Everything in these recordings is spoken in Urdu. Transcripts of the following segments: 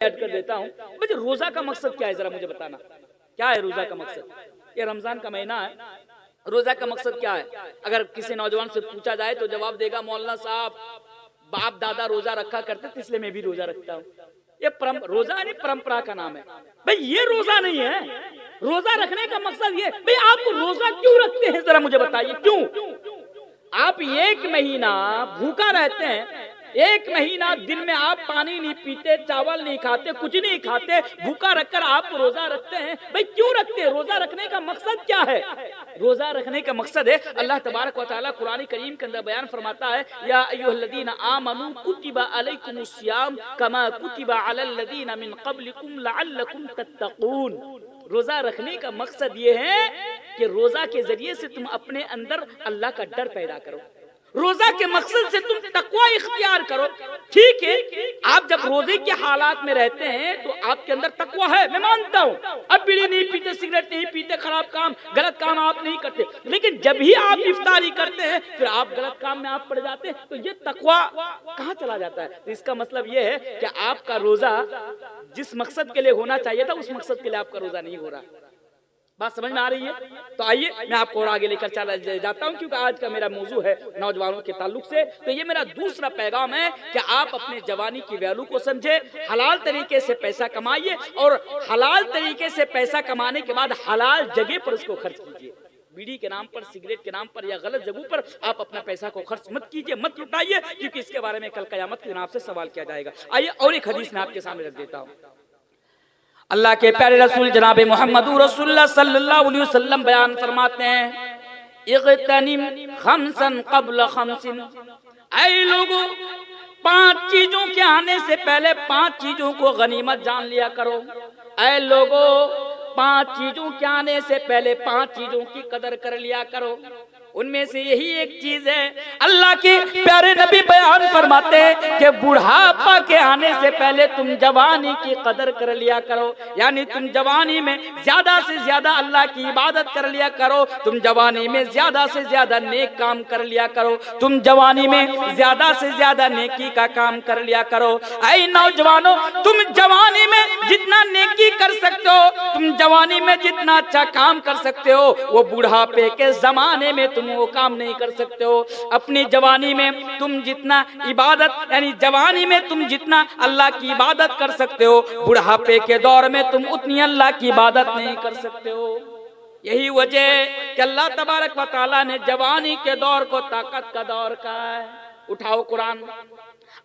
ایڈ کر دیتا ہوں. مجھے روزہ کا مقصد کیا ہے ذرا مجھے بتانا. کیا ہے روزہ کا مقصد؟ یہ رمضان کا مہینہ ہے. روزہ کا مقصد کیا ہے؟ اگر کسی نوجوان سے پوچھا جائے تو جواب دے گا مولانا صاحب باپ دادا روزہ رکھا کرتے تھے اس لیے میں بھی روزہ رکھتا ہوں. یہ روزہ نہیں پرمپرا کا نام ہے بھئی. یہ روزہ نہیں ہے. روزہ رکھنے کا مقصد یہ بھئی آپ روزہ کیوں رکھتے ہیں ذرا مجھے بتائیے. کیوں آپ ایک مہینہ بھوکا رہتے ہیں؟ ایک مہینہ دن میں آپ پانی نہیں پیتے, چاول نہیں کھاتے, کچھ نہیں کھاتے, بھوکا رکھ کر آپ روزہ رکھتے ہیں. بھئی کیوں رکھتے ہیں؟ روزہ رکھنے کا مقصد کیا ہے؟ روزہ رکھنے کا مقصد ہے اللہ تبارک و تعالیٰ قرآن کریم کے اندر بیان فرماتا ہے یا ایھا الذین آمنوا کتب علیکم الصیام کما کتب علی الذین من قبلکم لعلکم تتقون. روزہ رکھنے کا مقصد یہ ہے کہ روزہ کے ذریعے سے تم اپنے اندر اللہ کا ڈر پیدا کرو. روزہ کے مقصد سے تم تقوی اختیار کرو. ٹھیک ہے, آپ جب روزے کے حالات میں رہتے ہیں تو آپ کے اندر تقوی ہے, میں مانتا ہوں. اب بیڑی نہیں پیتے, سگریٹ نہیں پیتے, خراب کام غلط کام آپ نہیں کرتے, لیکن جب ہی آپ افطاری کرتے ہیں پھر آپ غلط کام میں آپ پڑ جاتے ہیں تو یہ تقوی کہاں چلا جاتا ہے؟ تو اس کا مطلب یہ ہے کہ آپ کا روزہ جس مقصد کے لیے ہونا چاہیے تھا اس مقصد کے لیے آپ کا روزہ نہیں ہو رہا. بات سمجھ میں آ رہی ہے؟ تو آئیے میں آپ کو اور آگے لے کر چلا جاتا ہوں کیونکہ آج کا میرا موضوع ہے نوجوانوں کے تعلق سے. تو یہ میرا دوسرا پیغام ہے کہ آپ اپنے جوانی کی ویلو کو سمجھے, حلال طریقے سے پیسہ کمائیے اور حلال طریقے سے پیسہ کمانے کے بعد حلال جگہ پر اس کو خرچ کیجیے. بیڑی کے نام پر, سگریٹ کے نام پر یا غلط جگہوں پر آپ اپنا پیسہ کو خرچ مت کیجیے, مت لٹائیے, کیونکہ اس کے بارے میں کل قیامت کے دن آپ سے سوال کیا جائے گا. آئیے اور ایک حدیث میں آپ کے سامنے رکھ دیتا ہوں. اللہ کے پیارے رسول جناب محمد رسول اللہ صلی اللہ علیہ وسلم بیان فرماتے ہیں اغتنم خمسا قبل خمس. اے لوگوں, 5 چیزوں کے آنے سے پہلے 5 چیزوں کو غنیمت جان لیا کرو. اے لوگوں, 5 چیزوں کے آنے سے پہلے 5 چیزوں کی قدر کر لیا کرو. ان میں سے یہی ایک چیز ہے, اللہ کے پیارے نبی بیان فرماتے ہیں کہ بڑھاپا کے آنے سے پہلے تم جوانی کی قدر کر لیا کرو. یعنی تم جوانی میں زیادہ سے زیادہ اللہ کی عبادت کر لیا کرو, تم جوانی میں زیادہ سے زیادہ نیک کام کر لیا کرو, تم جوانی میں زیادہ سے زیادہ نیکی کا کام کر لیا کرو. اے نوجوانوں, تم جوانی میں جتنا نیکی کر سکتے ہو, تم جوانی میں جتنا اچھا کام کر سکتے ہو, وہ بڑھاپے کے زمانے میں تم وہ کام نہیں کر سکتے ہو. اپنی جوانی میں تم جتنا عبادت یعنی جوانی میں تم جتنا اللہ کی عبادت کر سکتے ہو, بڑھاپے کے دور میں تم اتنی اللہ کی عبادت نہیں کر سکتے ہو. یہی وجہ ہے کہ اللہ تبارک و تعالیٰ نے جوانی کے دور کو طاقت کا دور کہا ہے. اٹھاؤ قرآن.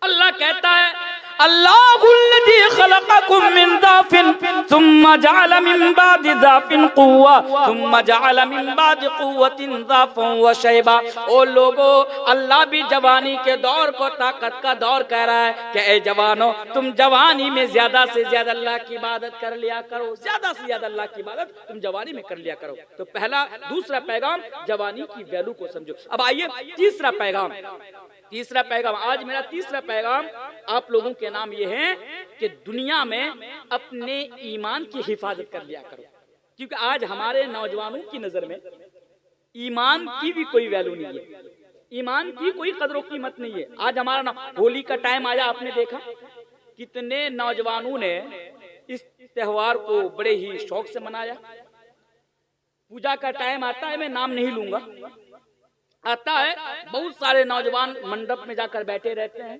اللہ کہتا ہے اللہ الذی خلقکم من ضعف ثم جعل من بعد ضعف قوة ثم جعل من بعد قوة ضعفا وشیبا. او لوگو, اللہ بھی جوانی کے دور کو طاقت کا دور کہہ رہا ہے کہ اے جوانو, تم جوانی میں زیادہ سے زیادہ اللہ کی عبادت کر لیا کرو. زیادہ سے زیادہ اللہ کی عبادت تم جوانی میں کر لیا کرو. تو پہلا دوسرا پیغام جوانی کی ویلو کو سمجھو. اب آئیے تیسرا پیغام. آج میرا تیسرا پیغام آپ لوگوں کے نام یہ ہے کہ دنیا میں اپنے ایمان کی حفاظت کر لیا کرو. کیونکہ آج ہمارے نوجوانوں کی نظر میں ایمان کی بھی کوئی ویلو نہیں ہے, ایمان کی کوئی قدر و قیمت نہیں ہے. آج ہمارا ہولی کا ٹائم آیا, آپ نے دیکھا کتنے نوجوانوں نے اس تہوار کو بڑے ہی شوق سے منایا. پوجا کا ٹائم آتا ہے, میں نام نہیں لوں گا, آتا ہے بہت سارے نوجوان منڈپ میں جا کر بیٹھے رہتے ہیں.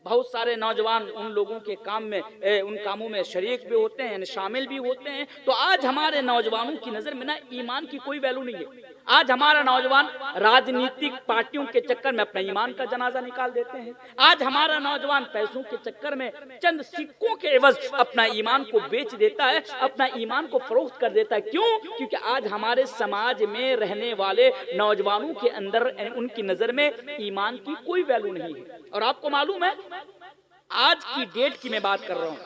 بہت سارے نوجوان ان لوگوں کے کام میں ان کاموں میں شریک بھی ہوتے ہیں, شامل بھی ہوتے ہیں. تو آج ہمارے نوجوانوں کی نظر میں نا ایمان کی کوئی ویلو نہیں ہے. آج ہمارا نوجوان راجنیتک پارٹیوں کے چکر میں اپنا ایمان کا جنازہ نکال دیتے ہیں. آج ہمارا نوجوان پیسوں کے چکر میں چند سکوں کے عوض اپنا ایمان کو بیچ دیتا ہے, اپنا ایمان کو فروخت کر دیتا ہے. کیوں؟ کیونکہ آج ہمارے سماج میں رہنے والے نوجوانوں کے اندر ان کی نظر میں ایمان کی کوئی ویلو نہیں ہے. اور آپ کو معلوم ہے آج کی ڈیٹ کی میں بات کر رہا ہوں,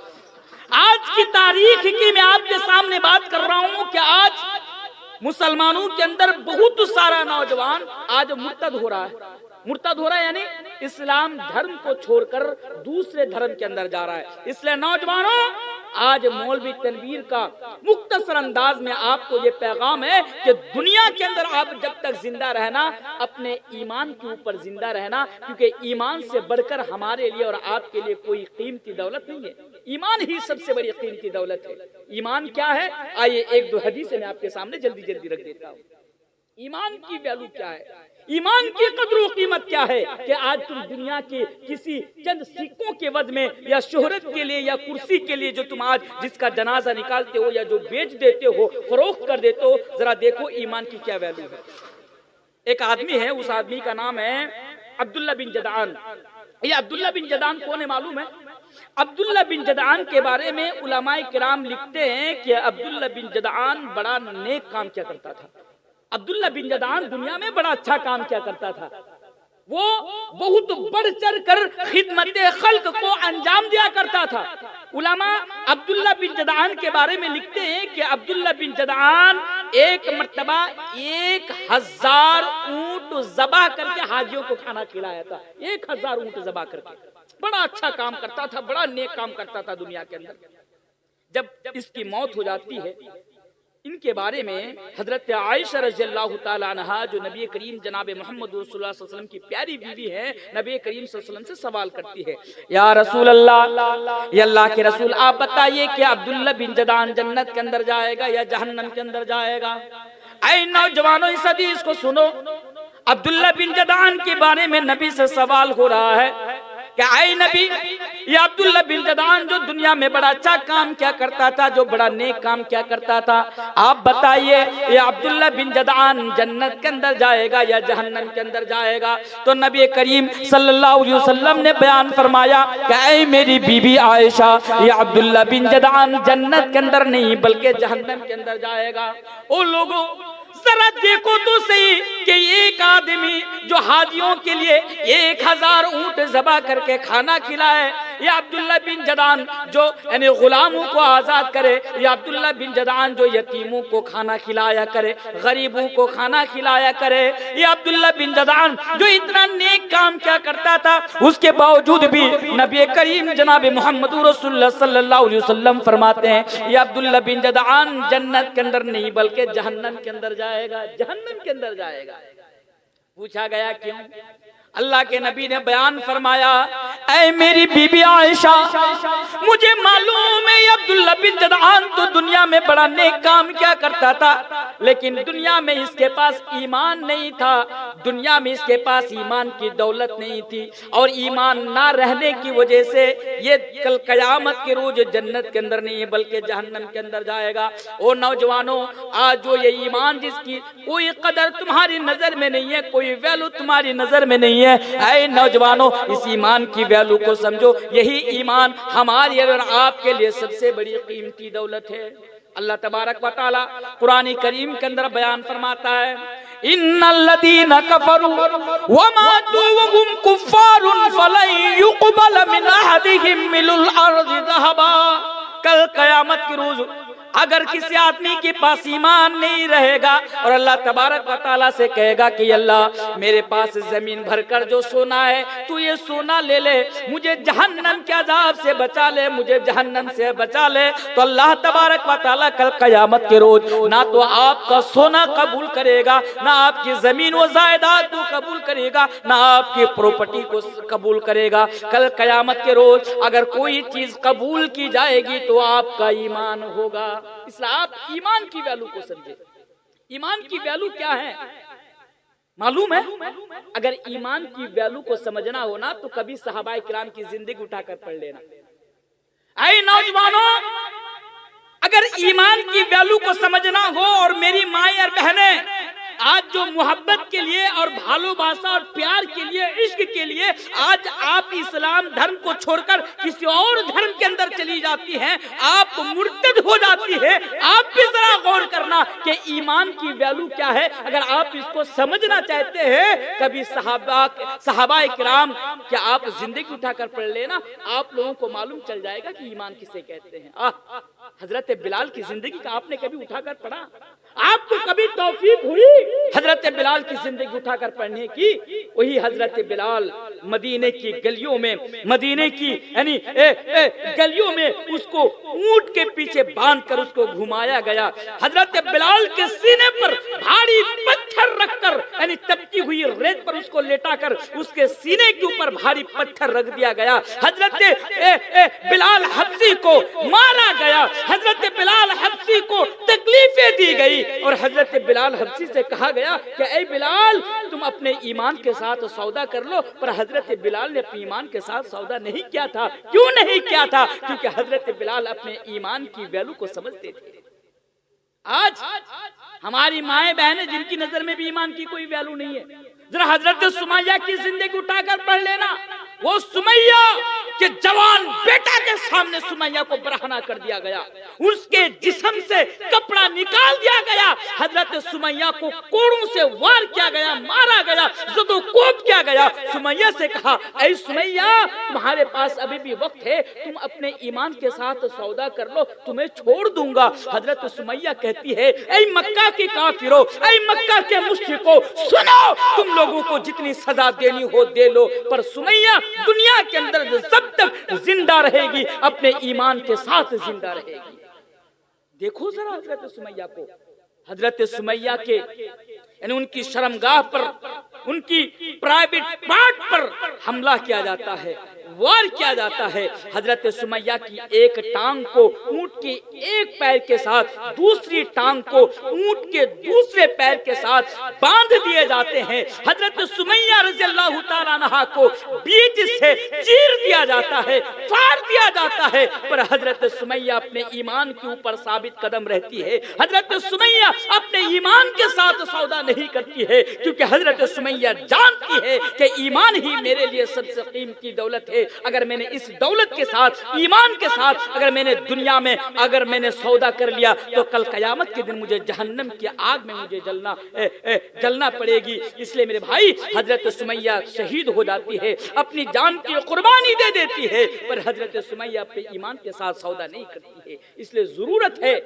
آج کی تاریخ کی میں آپ کے سامنے بات کر رہا ہوں کہ آج مسلمانوں کے اندر بہت سارا نوجوان آج مرتد ہو رہا ہے. مرتد ہو رہا ہے یعنی اسلام دھرم کو چھوڑ کر دوسرے دھرم کے اندر جا رہا ہے. اس لیے نوجوانوں آج مولوی تنویر کا مختصر انداز میں آپ کو یہ پیغام ہے کہ دنیا کے اندر آپ جب تک زندہ رہنا اپنے ایمان کے اوپر زندہ رہنا، کیونکہ ایمان سے بڑھ کر ہمارے لیے اور آپ کے لیے کوئی قیمتی دولت نہیں ہے، ایمان ہی سب سے بڑی قیمتی دولت ہے۔ ایمان کیا ہے؟ آئیے ایک دو حدیث میں آپ کے سامنے جلدی جلدی رکھ دیتا ہوں۔ ایمان کی ویلو کیا ہے، ایمان کی قدر و قیمت کیا ہے کہ آج تم دنیا کی کسی چند سکوں کے عوض میں یا شہرت کے لیے یا کرسی کے لیے جو تم آج جس کا جنازہ نکالتے ہو یا جو بیچ دیتے ہو، فروخت کر دیتے ہو، ذرا دیکھو ایمان کی کیا ویلو ہے۔ ایک آدمی ہے، اس آدمی کا نام ہے عبداللہ بن جدعان۔ یہ عبداللہ بن جدعان کون ہے معلوم ہے؟ عبداللہ بن جدعان کے بارے میں علماء کرام لکھتے ہیں کہ عبداللہ بن جدعان بڑا نیک کام کیا کرتا تھا۔ عبداللہ بن جدعان دنیا میں بڑا اچھا کام کیا کرتا تھا، وہ بہت بڑھ چڑھ کر خدمت خلق کو انجام دیا کرتا تھا۔ علماء عبداللہ بن جدعان کے بارے میں لکھتے ہیں کہ عبداللہ بن جدعان ایک مرتبہ 1000 اونٹ ذبح کر کے حاجیوں کو کھانا کھلایا تھا۔ 1000 اونٹ ذبح کر کے بڑا اچھا کام کرتا تھا، بڑا نیک کام کرتا تھا دنیا کے اندر۔ جب اس کی موت ہو جاتی ہے، ان کے بارے میں حضرت عائشہ رضی اللہ تعالی عنہا جو نبی کریم جناب محمد رسول اللہ صلی اللہ علیہ وسلم کی پیاری بیوی ہے، نبی کریم صلی اللہ علیہ وسلم سے سوال کرتی ہے، یا رسول اللہ، یا اللہ کے رسول، آپ بتائیے کہ عبداللہ بن جدعان جنت کے اندر جائے گا یا جہنم کے اندر جائے گا؟ اے نوجوانوں اس حدیث کو سنو، عبداللہ بن جدعان کے بارے میں نبی سے سوال ہو رہا ہے کہ اے نبی، یہ عبداللہ بن جدعان جو دنیا میں بڑا اچھا کام کیا کرتا تھا، جو بڑا نیک کام کیا کرتا تھا، آپ بتائیے یہ عبداللہ بن جدعان جنت کے اندر جائے گا یا جہنم کے اندر جائے گا؟ تو نبی کریم صلی اللہ علیہ وسلم نے بیان فرمایا کہ اے میری بی بی عائشہ، یہ عبداللہ بن جدعان جنت کے اندر نہیں بلکہ جہنم کے اندر جائے گا۔ او لوگوں ذرا دیکھو تو صحیح کہ ایک آدمی جو حاجیوں کے لیے 1000 اونٹ ذبح کر کے کھانا کھلائے، یا عبداللہ بن جدعان جو یعنی غلاموں کو آزاد کرے، یا عبداللہ بن جدعان جو یتیموں کو کھانا کھلایا کرے، غریبوں کو کھانا کھلایا کرے، یا عبداللہ بن جدعان جو اتنا نیک کام کیا کرتا تھا، اس کے باوجود بھی نبی کریم جناب محمد رسول اللہ صلی اللہ علیہ وسلم فرماتے ہیں یہ عبداللہ بن جدعان جنت کے اندر نہیں بلکہ جہنم کے اندر جائے گا، جہنم کے اندر جائے گا۔ پوچھا گیا کیوں؟ اللہ کے نبی نے بیان فرمایا، اے میری بی بی عائشہ، مجھے معلوم ہے عبداللہ بن جدعان تو دنیا میں بڑا نیک کام کیا کرتا تھا، لیکن دنیا میں اس کے پاس ایمان نہیں تھا، دنیا میں اس کے پاس ایمان کی دولت نہیں تھی، اور ایمان نہ رہنے کی وجہ سے یہ کل قیامت کے روز جنت کے اندر نہیں بلکہ جہنم کے اندر جائے گا۔ اور نوجوانوں، آج جو یہ ایمان جس کی کوئی قدر تمہاری نظر میں نہیں ہے، کوئی ویلو تمہاری نظر میں نہیں ہے، اے نوجوانوں اس ایمان کی ویلو کو سمجھو، یہی ایمان ہماری اور آپ کے لیے سب سے بڑی قیمتی دولت ہے۔ اللہ تبارک و تعالی قرآن کریم کے اندر بیان فرماتا ہے، ان الذین کفروا وماتوا وهم کفار فلن يقبل من احدهم ملء الارض ذهبا۔ کل قیامت کے روز اگر کسی آدمی کے پاس ایمان نہیں رہے گا اور اللہ تبارک و تعالیٰ سے کہے گا کہ اللہ میرے پاس زمین بھر کر جو سونا ہے تو یہ سونا لے لے، مجھے جہنم کے عذاب سے بچا لے، مجھے جہنم سے بچا لے، تو اللہ تبارک و تعالیٰ کل قیامت کے روز نہ تو آپ کا سونا قبول کرے گا، نہ آپ کی زمین و جائیداد کو قبول کرے گا، نہ آپ کی پراپرٹی کو قبول کرے گا۔ کل قیامت کے روز اگر کوئی چیز قبول کی جائے گی تو آپ کا ایمان ہوگا۔ اس لیے آپ ایمان کی ویلو کو سمجھے۔ ایمان کی ویلو کیا ہے معلوم ہے؟ اگر ایمان کی ویلو کو سمجھنا ہونا تو کبھی صحابہ کرام کی زندگی اٹھا کر پڑھ لینا۔ اے نوجوانوں، اگر ایمان کی ویلو کو سمجھنا ہو اور میری مائیں اور بہنیں آج جو محبت کے لیے اور بھالو باسا اور پیار کے لیے، عشق کے لیے آج آپ اسلام دھرم کو چھوڑ کر کسی اور دھرم کے اندر چلی جاتی ہیں، آپ مرتد ہو جاتی ہے، آپ بھی ذرا غور کرنا کہ ایمان کی ویلو کیا ہے۔ اگر آپ اس کو سمجھنا چاہتے ہیں کبھی صحابہ کرام کیا آپ زندگی اٹھا کر پڑھ لینا، آپ لوگوں کو معلوم چل جائے گا کہ ایمان کسے کہتے ہیں۔ حضرت بلال کی زندگی کا آپ نے کبھی اٹھا کر پڑھا؟ آپ کو کبھی توفیق ہوئی حضرت بلال کی زندگی اٹھا کر پڑھنے کی، وہی حضرت بلال مدینے کی گلیوں میں، مدینے کی یعنی گلیوں میں اس کو اونٹ کے پیچھے باندھ کر اس کو گھمایا گیا۔ حضرت بلال کے سینے پر بھاری پتھر رکھ کر یعنی تپتی ہوئی ریت پر اس کو لیٹا کر اس کے سینے کے اوپر بھاری پتھر رکھ دیا گیا۔ حضرت بلال حبشی کو مارا گیا، حضرت بلال حبشی کو تکلیفیں دی گئی، اور حضرت بلال حبشی سے کہا گیا کہ اے بلال تم اپنے ایمان کے ساتھ سودا کر لو، پر حضرت بلال نے اپنے ایمان کے ساتھ سودا نہیں کیا تھا۔ کیوں نہیں کیا تھا؟ کیونکہ حضرت بلال اپنے ایمان کی ویلو کو سمجھتے تھے۔ آج ہماری مائیں بہنیں جن کی نظر میں بھی ایمان کی کوئی ویلو نہیں ہے، ذرا حضرت سمیہ کی زندگی اٹھا کر پڑھ لینا۔ وہ سمیہ کہ جوان بیٹا کے سامنے سمیہ کو برہنہ کر دیا گیا، اس کے جسم سے کپڑا نکال دیا گیا، حضرت سمیہ کو کوڑوں سے وار کیا گیا، مارا گیا، زد و کوب کیا گیا۔ سمیہ سے کہا اے سمیہ تمہارے پاس ابھی بھی وقت ہے، تم اپنے ایمان کے ساتھ سودا کر لو، تمہیں چھوڑ دوں گا۔ حضرت سمیہ کہتی ہے اے مکہ کے کافروں، اے مکہ کے مشرکوں، سنو تم لوگوں کو جتنی سزا دینی ہو دے لو، پر سمیہ دنیا کے اندر جب تک زندہ رہے گی اپنے ایمان کے ساتھ زندہ رہے گی۔ دیکھو ذرا حضرت سمیہ کو، حضرت سمیہ کے یعنی ان کی شرمگاہ پر، ان کی پرائیویٹ پارٹ پر حملہ کیا جاتا ہے، وار کیا جاتا ہے۔ حضرت سمیہ کی ایک ٹانگ کو اونٹ کے ایک پیر کے ساتھ، دوسری ٹانگ کو اونٹ کے دوسرے پیر کے ساتھ باندھ دیے جاتے ہیں۔ حضرت سمیہ رضی اللہ تعالیٰ عنہا کو بیچ سے چیر دیا جاتا ہے، پھاڑ دیا جاتا ہے، پر حضرت سمیہ اپنے ایمان کے اوپر ثابت قدم رہتی ہے۔ حضرت سمیہ اپنے ایمان کے ساتھ سودا نہیں کرتی ہے، کیونکہ حضرت سمیہ جانتی ہے کہ ایمان ہی میرے لیے سب سے قیمتی دولت ہے۔ اگر میں نے اس دولت کے ساتھ، ایمان کے ساتھ اگر میں نے دنیا میں اگر میں نے سودا کر لیا تو کل قیامت کے دن مجھے جہنم کی آگ میں مجھے جلنا پڑے گی۔ اس لیے میرے بھائی حضرت سمیہ شہید ہو جاتی ہے، اپنی جان کی قربانی دے دیتی ہے، پر حضرت سمیہ اپنے ایمان کے ساتھ سودا نہیں کرتی ہے۔ اس لیے ضرورت ہے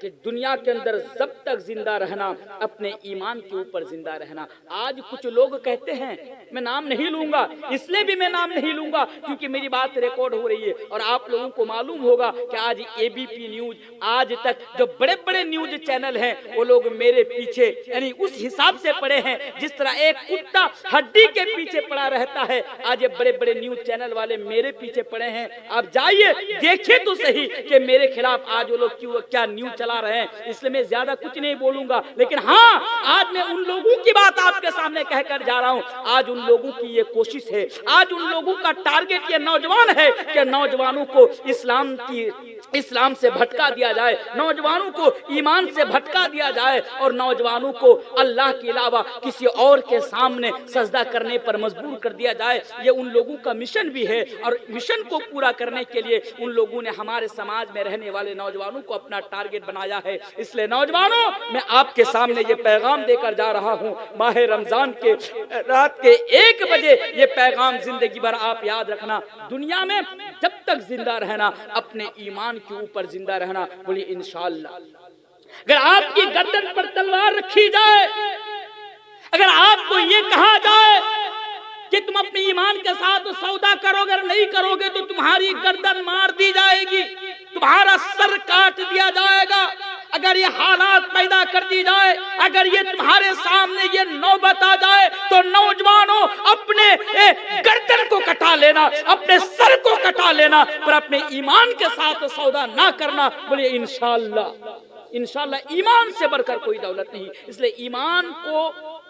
کہ دنیا کے اندر جب تک زندہ رہنا اپنے ایمان کے اوپر زندہ رہنا۔ آج کچھ لوگ کہتے ہیں، میں نام نہیں لوں گا، اس لیے بھی میں نام نہیں لوں گا کیونکہ میری بات ریکارڈ ہو رہی ہے، اور آپ لوگوں کو معلوم ہوگا کہ آج اے بی پی نیوز، آج تک جو بڑے بڑے نیوز چینل ہیں وہ لوگ میرے پیچھے یعنی اس حساب سے پڑے ہیں جس طرح ایک کتا ہڈی کے پیچھے پڑا رہتا ہے، آج یہ بڑے بڑے نیوز چینل والے میرے پیچھے پڑے ہیں۔ آپ جائیے دیکھیں تو صحیح کہ میرے خلاف آج وہ لوگ کیا نیوز چلا رہے ہیں۔ اس لیے میں زیادہ کچھ نہیں بولوں گا، لیکن ہاں آج میں ان لوگوں کی بات آپ کے سامنے کہہ کر جا رہا ہوں۔ آج ان لوگوں کی یہ کوشش ہے، آج ان لوگوں کا ٹارگٹ یہ نوجوان ہے کہ نوجوانوں کو اسلام سے بھٹکا دیا جائے، نوجوانوں کو ایمان سے بھٹکا دیا جائے، اور نوجوانوں کو اللہ کے علاوہ کسی اور کے سامنے سجدہ کرنے پر مجبور کر دیا جائے۔ یہ ان لوگوں کا مشن بھی ہے، اور مشن کو پورا کرنے کے لیے ان لوگوں نے ہمارے سماج میں رہنے والے نوجوانوں کو اپنا ٹارگٹ بنایا ہے۔ اس لیے نوجوانوں میں آپ کے سامنے یہ پیغام دے کر جا رہا ہوں، ماہ رمضان کے رات کے 1 بجے یہ پیغام زندگی بھر آپ یاد رکھنا، دنیا میں جب تک زندہ رہنا اپنے ایمان کے اوپر زندہ رہنا۔ بولیے انشاءاللہ۔ اگر آپ کی گردن پر تلوار رکھی جائے، اگر آپ کو یہ کہا جائے کہ تم اپنے ایمان کے ساتھ سودا کرو، اگر نہیں کرو گے تو تمہاری گردن مار دی جائے گی، تمہارا سر کاٹ دیا جائے گا، اگر یہ حالات پیدا کر دی جائے، اگر یہ تمہارے سامنے یہ نوبت آ جائے، تو نوجوانوں اپنے گردن کو کٹا لینا، اپنے سر کو کٹا لینا، پر اپنے ایمان کے ساتھ سودا نہ کرنا۔ بولے انشاءاللہ۔ انشاءاللہ ایمان سے بڑھ کر کوئی دولت نہیں، اس لیے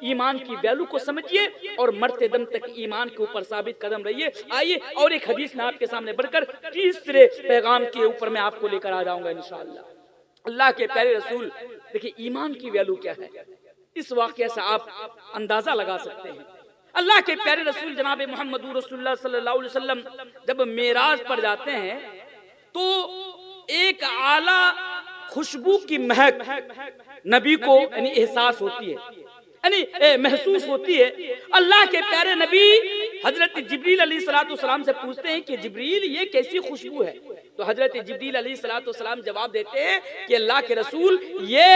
ایمان کی ویلو کو سمجھیے اور مرتے دم تک ایمان کے اوپر ثابت قدم رہیے۔ آئیے اور ایک حدیث میں آپ کے سامنے بڑھ کر تیسرے پیغام کے اوپر میں آپ کو لے کر آ جاؤں گا انشاءاللہ۔ اللہ کے پیارے رسول، دیکھیں ایمان کی ویلو کیا ہے، اس واقعہ سے آپ اندازہ لگا سکتے ہیں۔ اللہ کے پیارے رسول جناب محمد رسول اللہ صلی اللہ علیہ وسلم جب معراج پر جاتے ہیں تو ایک اعلیٰ خوشبو کی مہک نبی کو یعنی احساس ہوتی ہے، یعنی محسوس ہوتی ہے۔ اللہ کے پیارے نبی حضرت جبریل علیہ السلام سے پوچھتے ہیں کہ جبریل یہ کیسی خوشبو ہے؟ تو حضرت جبریل علیہ السلام جواب دیتے ہیں کہ اللہ کے رسول یہ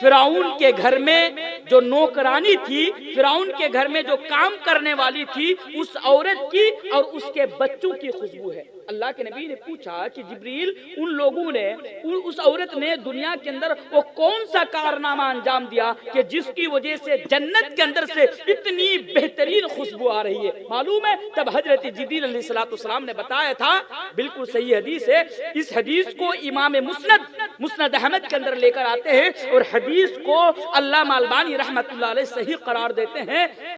فرعون کے گھر میں جو نوکرانی تھی، فرعون کے گھر میں جو کام کرنے والی تھی، اس عورت کی اور اس کے بچوں کی خوشبو ہے۔ اللہ کے نبی نے پوچھا کہ جبریل ان لوگوں نے، اس عورت نے دنیا کے اندر وہ کون سا کارنامہ انجام دیا کہ جس کی وجہ سے جنت کے اندر سے اتنی بہترین خوشبو آ رہی ہے؟ معلوم ہے تب حضرت جبریل علیہ السلام نے بتایا تھا، بالکل صحیح حدیث ہے، اس حدیث کو امام مسند احمد کے اندر لے کر آتے ہیں اور حدیث کو علامہ البانی رحمت اللہ علیہ صحیح قرار دیتے ہیں۔